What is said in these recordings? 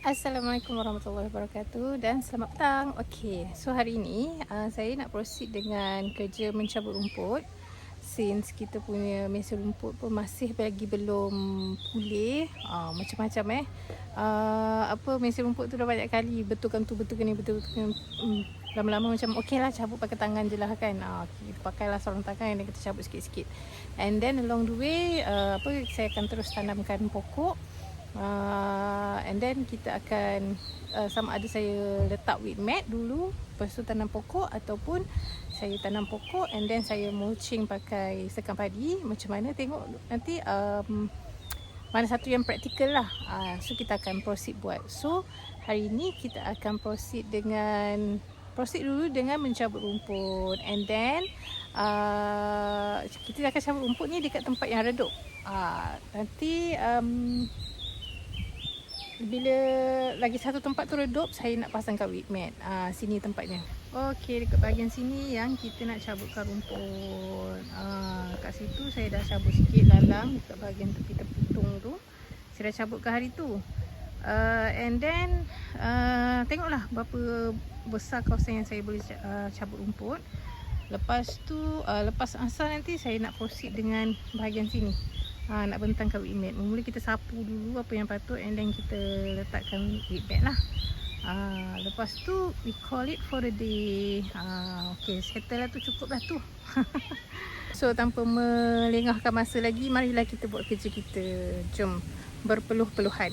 Assalamualaikum warahmatullahi wabarakatuh dan selamat petang. Okey, so hari ini saya nak proceed dengan kerja mencabut rumput. Since kita punya mesin rumput pun masih lagi belum pulih, macam-macam mesin rumput tu dah banyak kali betulkan tu, betulkan ni, betulkan. Lama-lama macam okey lah, cabut pakai tangan je lah kan. Kita pakailah sarung tangan dan kita cabut sikit-sikit. And then along the way, saya akan terus tanamkan pokok. And then kita akan sama ada saya letak weed mat dulu, lepas tu tanam pokok, ataupun saya tanam pokok and then saya mulching pakai sekam padi. Macam mana tengok nanti mana satu yang praktikal lah. So kita akan proceed buat. So hari ni kita akan proceed dulu dengan mencabut rumput. And then kita akan cabut rumput ni dekat tempat yang redup. Nanti bila lagi satu tempat tu redup, saya nak pasangkan weed mat. Sini tempatnya. Okey, dekat bahagian sini yang kita nak cabutkan rumput. Kat situ saya dah cabut sikit lalang dekat bahagian tepi-tepi tung tu. Saya dah cabutkan hari tu. And then tengoklah berapa besar kawasan yang saya boleh cabut rumput. Lepas tu lepas asar nanti saya nak proceed dengan bahagian sini. Nak bentangkan weed mat. Mula kita sapu dulu apa yang patut and then kita letakkan weed mat lah. Lepas tu we call it for the day. Okay, settle lah tu, cukup lah tu. So tanpa melengahkan masa lagi, marilah kita buat kerja kita. Jom berpeluh-peluhan.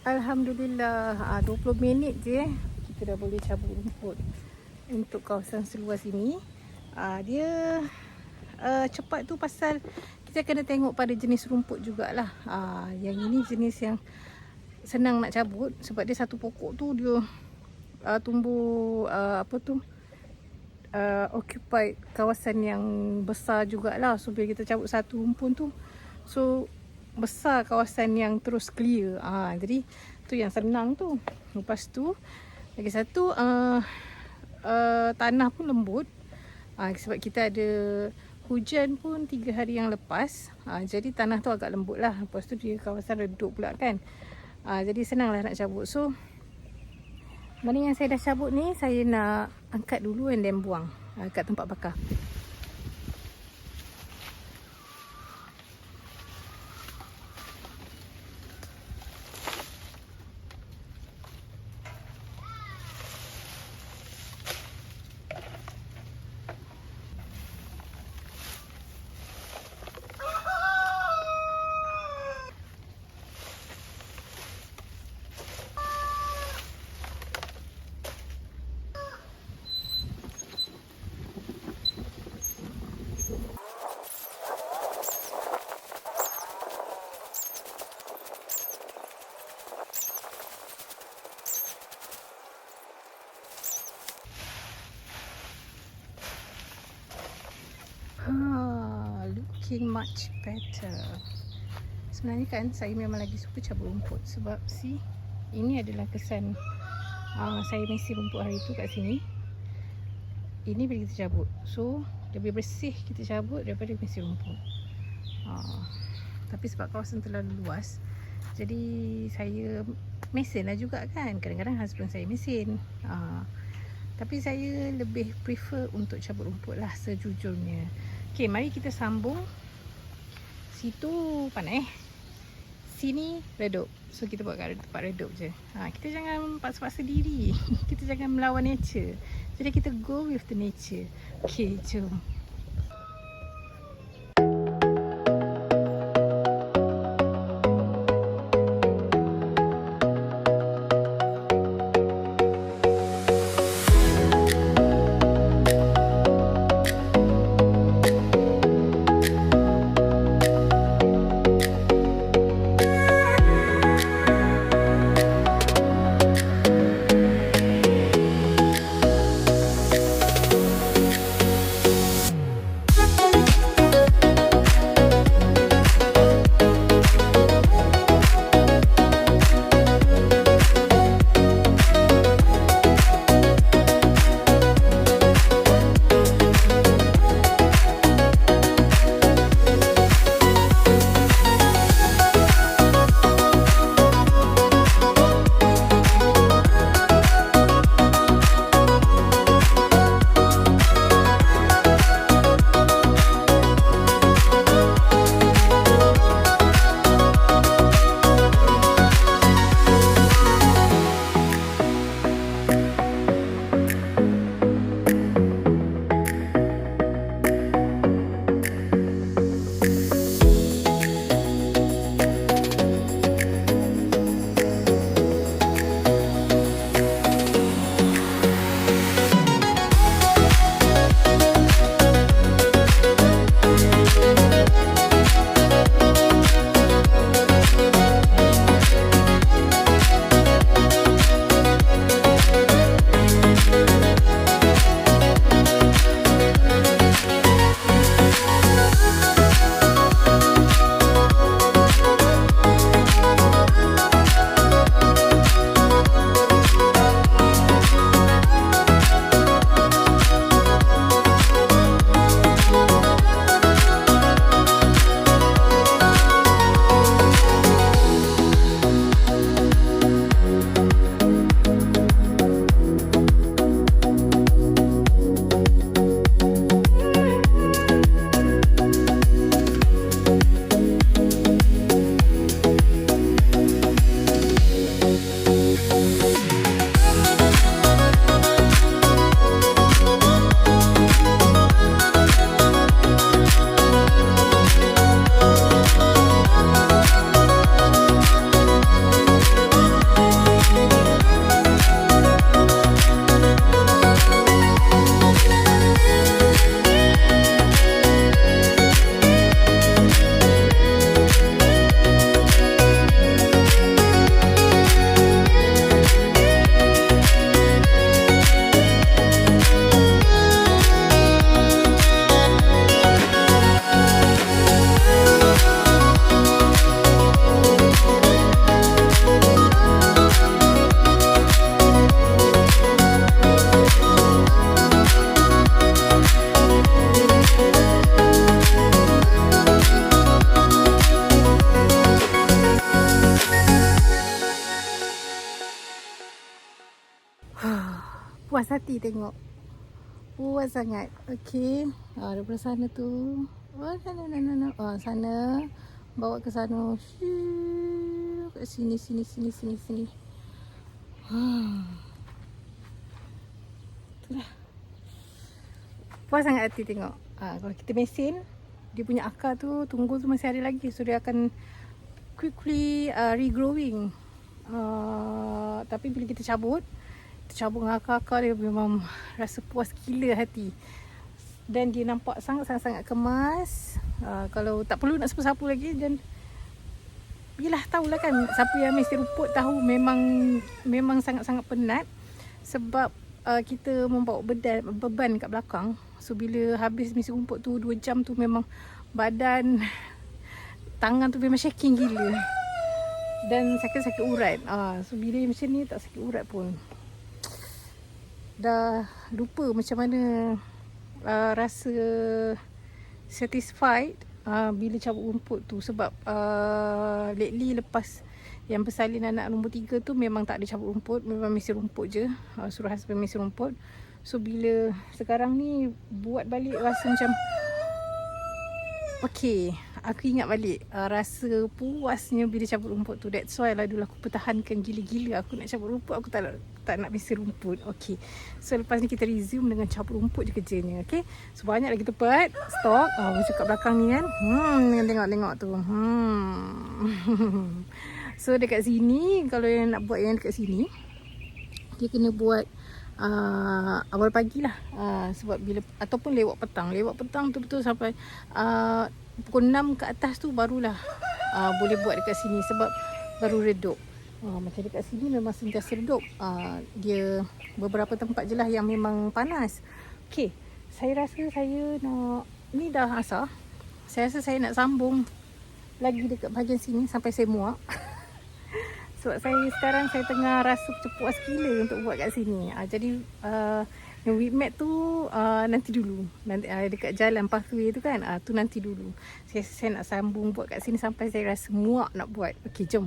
Alhamdulillah, 20 minit je kita dah boleh cabut rumput untuk kawasan seluas ini. Dia cepat tu pasal kita kena tengok pada jenis rumput jugalah. Yang ini jenis yang senang nak cabut sebab dia satu pokok tu dia tumbuh occupy kawasan yang besar jugalah. So bila kita cabut satu rumpun tu, so besar kawasan yang terus clear. Jadi tu yang senang tu. Lepas tu lagi satu tanah pun lembut. Sebab kita ada hujan pun 3 hari yang lepas. Jadi tanah tu agak lembut lah. Lepas tu dia kawasan redup pula kan. Jadi senang lah nak cabut. So mana yang saya dah cabut ni, saya nak angkat dulu and then buang kat tempat bakar. looking much better. Sebenarnya kan saya memang lagi suka cabut rumput sebab ini adalah kesan saya mesi rumput hari tu kat sini. Ini bila kita cabut, so lebih bersih kita cabut daripada mesi rumput. Tapi sebab kawasan terlalu luas, jadi saya mesin lah juga kan. Kadang-kadang husband saya mesin. Tapi saya lebih prefer untuk cabut rumput lah sejujurnya. Okay, mari kita sambung. Situ panas, sini redup. So kita buat kat tempat redup je. Kita jangan paksa-paksa diri. Kita jangan melawan nature. Jadi kita go with the nature. Okay, jom. Puas hati tengok. Puas sangat. Okey. Daripada sana tu. Sana. Bawa ke sana. Kat sini. Itulah. Puas sangat hati tengok. Kalau kita mesin, dia punya akar tu, tunggul tu masih ada lagi. So dia akan quickly regrowing. Tapi bila kita cabut dengan akar-akar dia, memang rasa puas gila hati. Dan dia nampak sangat-sangat kemas. Kalau tak perlu nak sapu-sapu lagi. Dan yelah, tahulah kan, siapa yang mesti rumput tahu memang sangat-sangat penat. Sebab kita membawa beban kat belakang. So bila habis mesti rumput tu 2 jam tu memang badan, tangan tu memang shaking gila. Dan sakit-sakit urat. So bila macam ni tak sakit urat pun. Dah lupa macam mana rasa satisfied bila cabut rumput tu. Sebab lately lepas yang bersalin anak nombor 3 tu memang tak ada cabut rumput, memang mesin rumput je. Suruh husband mesin rumput. So bila sekarang ni buat balik rasa macam okay, aku ingat balik rasa puasnya bila cabut rumput tu. That's why lah dulu aku pertahankan gila-gila aku nak cabut rumput, aku tak nak mesin rumput. Okay, so lepas ni kita resume dengan cabut rumput je kerjanya. Okay, so banyak lagi tempat stok. Macam kat belakang ni kan, tengok tu. So dekat sini, kalau yang nak buat yang dekat sini, dia kena buat awal pagi lah. Sebab bila, ataupun lewat petang tu betul sampai pukul 6 ke atas tu barulah boleh buat dekat sini. Sebab baru redup. Macam dekat sini memang sentiasa redup. Dia beberapa tempat je lah yang memang panas. Okay, saya rasa saya nak, ni dah asar, saya rasa saya nak sambung lagi dekat bahagian sini sampai saya muak. Sebab sekarang saya tengah rasa macam puas gila untuk buat kat sini. Jadi yang whip mat tu nanti dulu. Nanti dekat jalan pathway tu kan, tu nanti dulu. Saya nak sambung buat kat sini sampai saya rasa muak nak buat. Okey, jom.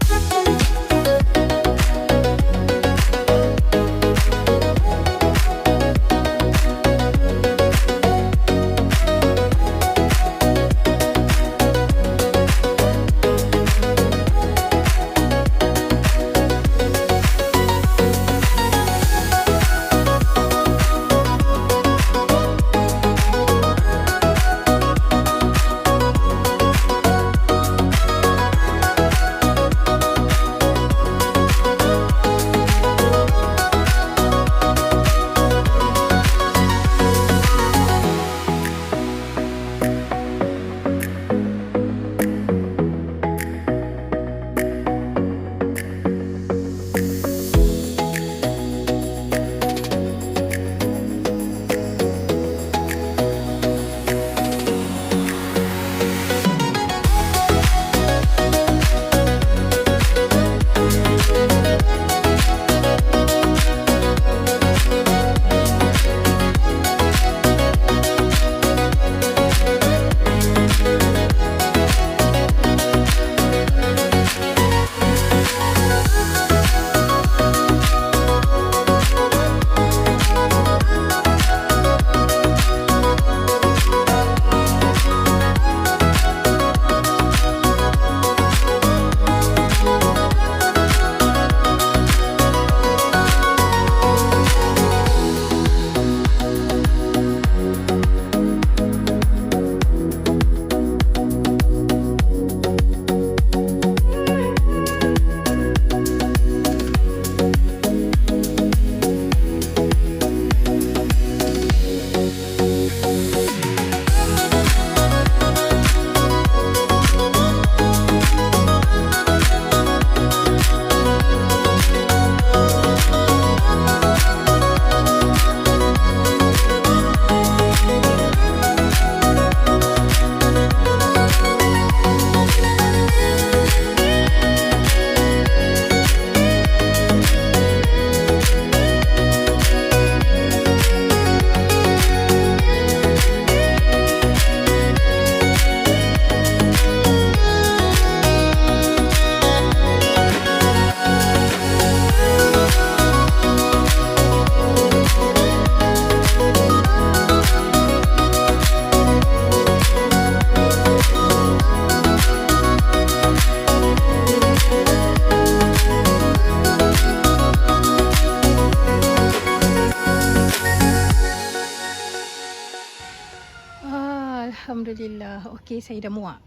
Alhamdulillah. Okay, saya dah muak.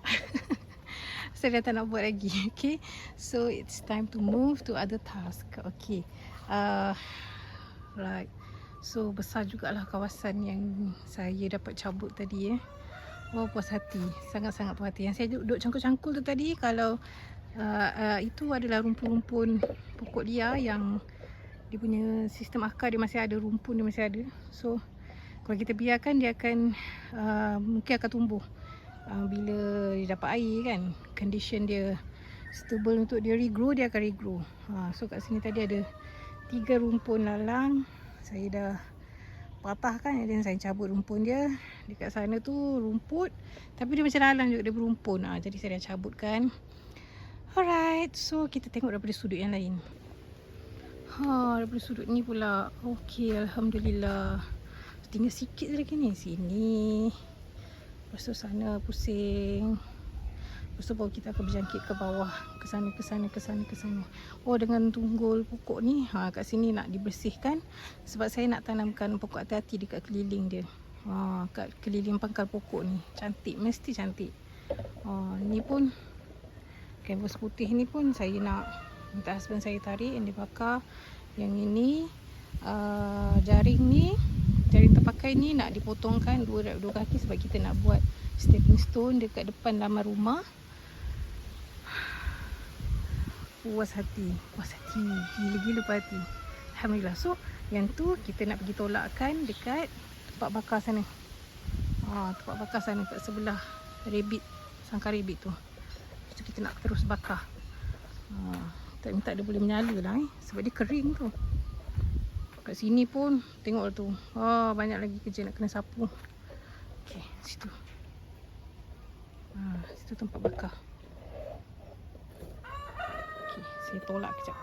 Saya dah tak nak buat lagi. Okay, so it's time to move to other task. Okay, right. So besar jugalah kawasan yang saya dapat cabut tadi. Oh, puas hati. Sangat-sangat puas hati. Yang saya duduk cangkul-cangkul tu tadi, kalau itu adalah rumpun-rumpun pokok liar yang dia punya sistem akar dia masih ada, rumpun dia masih ada. So kalau kita biarkan, dia akan mungkin akan tumbuh bila dia dapat air kan, condition dia suitable untuk dia regrow, dia akan regrow. So kat sini tadi ada 3 rumpun lalang. Saya dah patahkan dan saya cabut rumpun dia. Dekat sana tu rumput, tapi dia macam lalang juga, dia berumpun. Jadi saya dah cabutkan. Alright, so kita tengok daripada sudut yang lain. Daripada sudut ni pula. Okey, alhamdulillah. Tinggal sikit lagi ni. Sini. Lepas tu sana pusing. Lepas tu baru kita akan berjangkit ke bawah. Ke sana, ke sana, ke sana, ke sana. Dengan tunggul pokok ni. Kat sini nak dibersihkan. Sebab saya nak tanamkan pokok hati-hati dekat keliling dia. Kat keliling pangkal pokok ni. Cantik, mesti cantik. Ni pun kanvas putih ni pun saya nak minta husband saya tarik yang dia bakar. Yang ini jaring ni, jaring terpakai ni nak dipotongkan dua kaki sebab kita nak buat stepping stone dekat depan laman rumah. Puas hati, gila-gila puas hati. Alhamdulillah. So yang tu kita nak pergi tolakkan dekat tempat bakar sana. Tempat bakar sana kat sebelah rabbit, sangkar rabbit tu. Lepas tu kita nak terus bakar. Tak minta dia boleh menyala lah sebab dia kering tu. Kat sini pun tengok tu. Banyak lagi kerja nak kena sapu. Okey, situ. Situ tempat bakar. Okey, saya tolak kejap.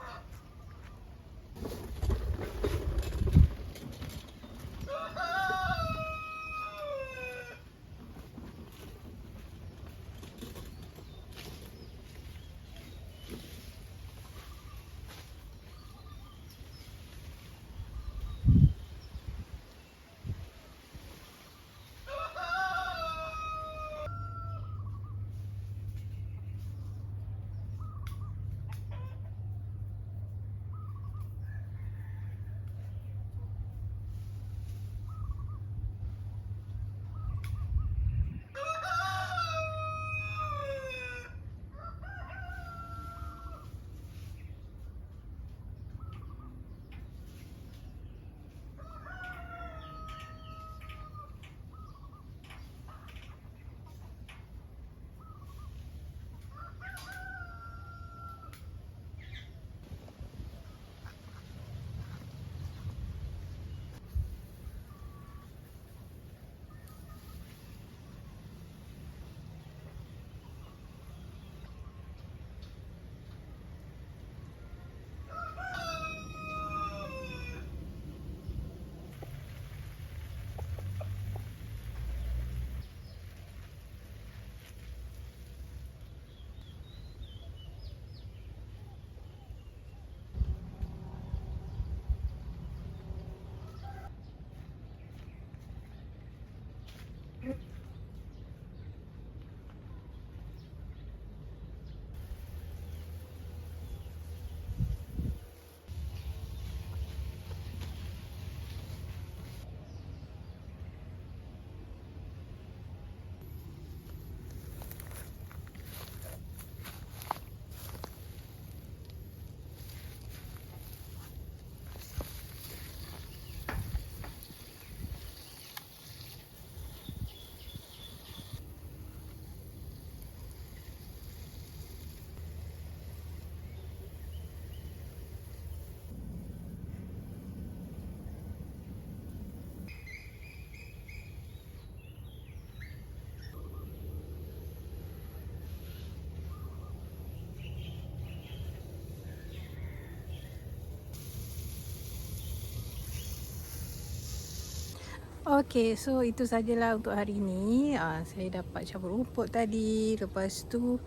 Okey, so itu sajalah untuk hari ini. Saya dapat cabut rumput tadi. Lepas tu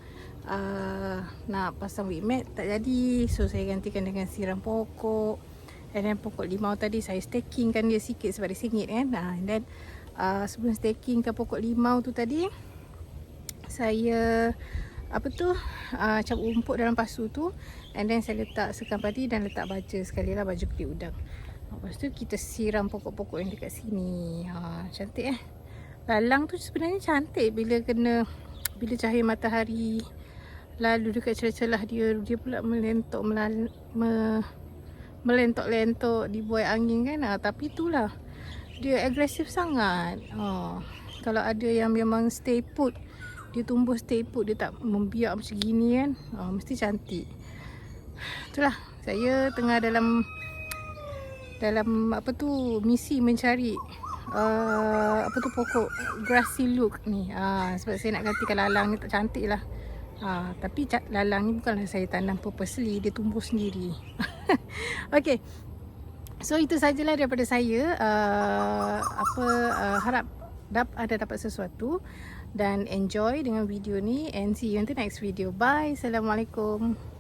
nak pasang weed mat tak jadi. So saya gantikan dengan siram pokok. And then pokok limau tadi saya stakingkan dia sikit sebab dia sengit kan. And then sebelum stakingkan pokok limau tu tadi, saya cabut rumput dalam pasu tu. And then saya letak sekam padi dan letak baja sekali lah, baju kulit udang. Lepas tu kita siram pokok-pokok yang dekat sini. Cantik lalang tu sebenarnya cantik bila cahaya matahari lalu dekat celah-celah dia pula melentok-lentok dibuai angin kan. Tapi itulah dia agresif sangat. Kalau ada yang memang stay put dia tumbuh stay put, dia tak membiak macam gini kan. Mesti cantik. Itulah, saya tengah dalam apa tu, misi mencari apa tu, pokok grassy look ni. Sebab saya nak gantikan lalang ni, tak cantik lah. Tapi lalang ni bukanlah saya tanam purposely, dia tumbuh sendiri. Okay, so itu sajalah daripada saya. Harap anda dapat sesuatu dan enjoy dengan video ni, and see you in the next video. Bye. Assalamualaikum.